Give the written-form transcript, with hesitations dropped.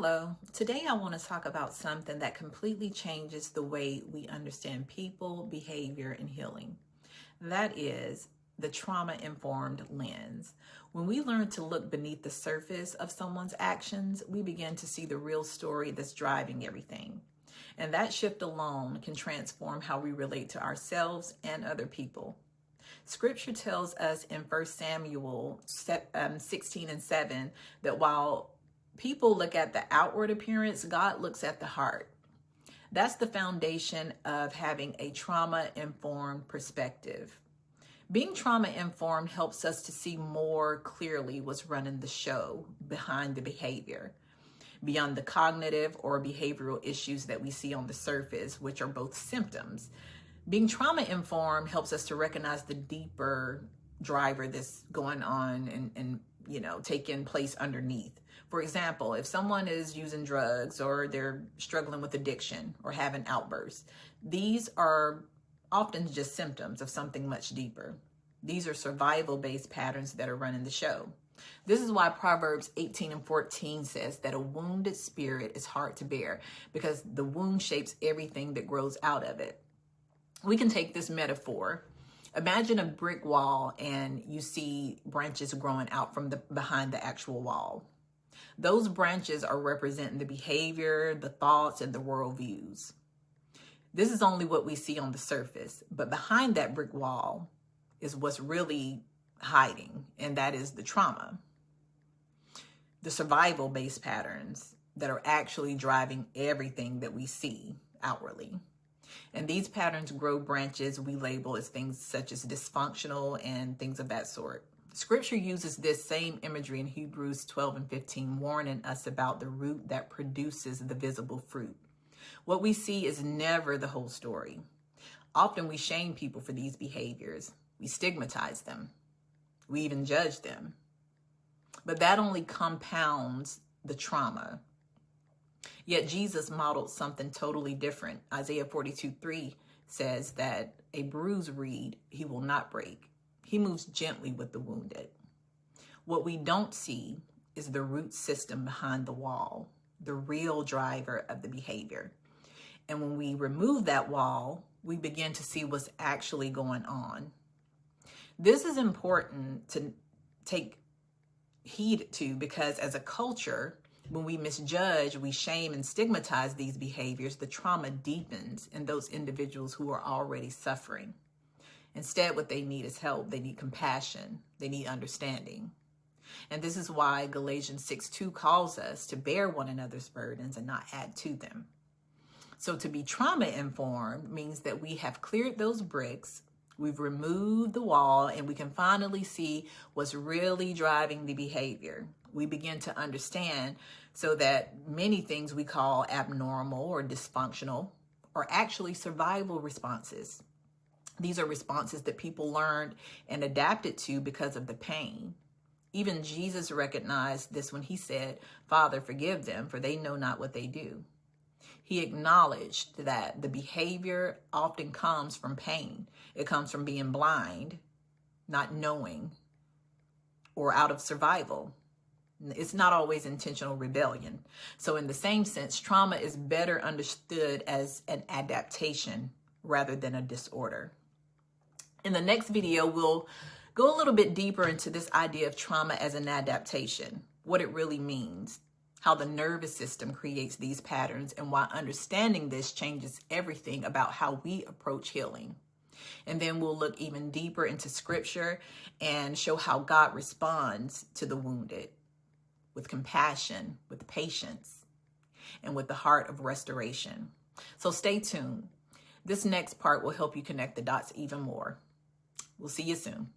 Hello. Today I want to talk about something that completely changes the way we understand people, behavior, and healing. That is the trauma-informed lens. When we learn to look beneath the surface of someone's actions, we begin to see the real story that's driving everything. And that shift alone can transform how we relate to ourselves and other people. Scripture tells us in 1 Samuel 16:7 that while people look at the outward appearance, God looks at the heart. That's the foundation of having a trauma-informed perspective. Being trauma-informed helps us to see more clearly what's running the show behind the behavior, beyond the cognitive or behavioral issues that we see on the surface, which are both symptoms. Being trauma-informed helps us to recognize the deeper driver that's going on and taking place underneath. For example, if someone is using drugs or they're struggling with addiction or having outbursts, these are often just symptoms of something much deeper. These are survival-based patterns that are running the show. This is why Proverbs 18:14 says that a wounded spirit is hard to bear because the wound shapes everything that grows out of it. We can take this metaphor. Imagine a brick wall and you see branches growing out from behind the actual wall. Those branches are representing the behavior, the thoughts, and the worldviews. This is only what we see on the surface, but behind that brick wall is what's really hiding, and that is the trauma. The survival-based patterns that are actually driving everything that we see outwardly. And these patterns grow branches we label as things such as dysfunctional and things of that sort. Scripture uses this same imagery in Hebrews 12:15, warning us about the root that produces the visible fruit. What we see is never the whole story. Often we shame people for these behaviors. We stigmatize them. We even judge them. But that only compounds the trauma. Yet Jesus modeled something totally different. Isaiah 42:3 says that a bruised reed he will not break. He moves gently with the wounded. What we don't see is the root system behind the wall, the real driver of the behavior. And when we remove that wall, we begin to see what's actually going on. This is important to take heed to because as a culture, when we misjudge, we shame and stigmatize these behaviors, the trauma deepens in those individuals who are already suffering. Instead, what they need is help. They need compassion. They need understanding. And this is why Galatians 6:2 calls us to bear one another's burdens and not add to them. So to be trauma-informed means that we have cleared those bricks, we've removed the wall, and we can finally see what's really driving the behavior. We begin to understand so that many things we call abnormal or dysfunctional are actually survival responses. These are responses that people learned and adapted to because of the pain. Even Jesus recognized this when he said, "Father, forgive them, for they know not what they do." He acknowledged that the behavior often comes from pain. It comes from being blind, not knowing, or out of survival. It's not always intentional rebellion. So in the same sense, trauma is better understood as an adaptation rather than a disorder. In the next video, we'll go a little bit deeper into this idea of trauma as an adaptation, what it really means, how the nervous system creates these patterns, and why understanding this changes everything about how we approach healing. And then we'll look even deeper into scripture and show how God responds to the wounded with compassion, with patience, and with the heart of restoration. So stay tuned. This next part will help you connect the dots even more. We'll see you soon.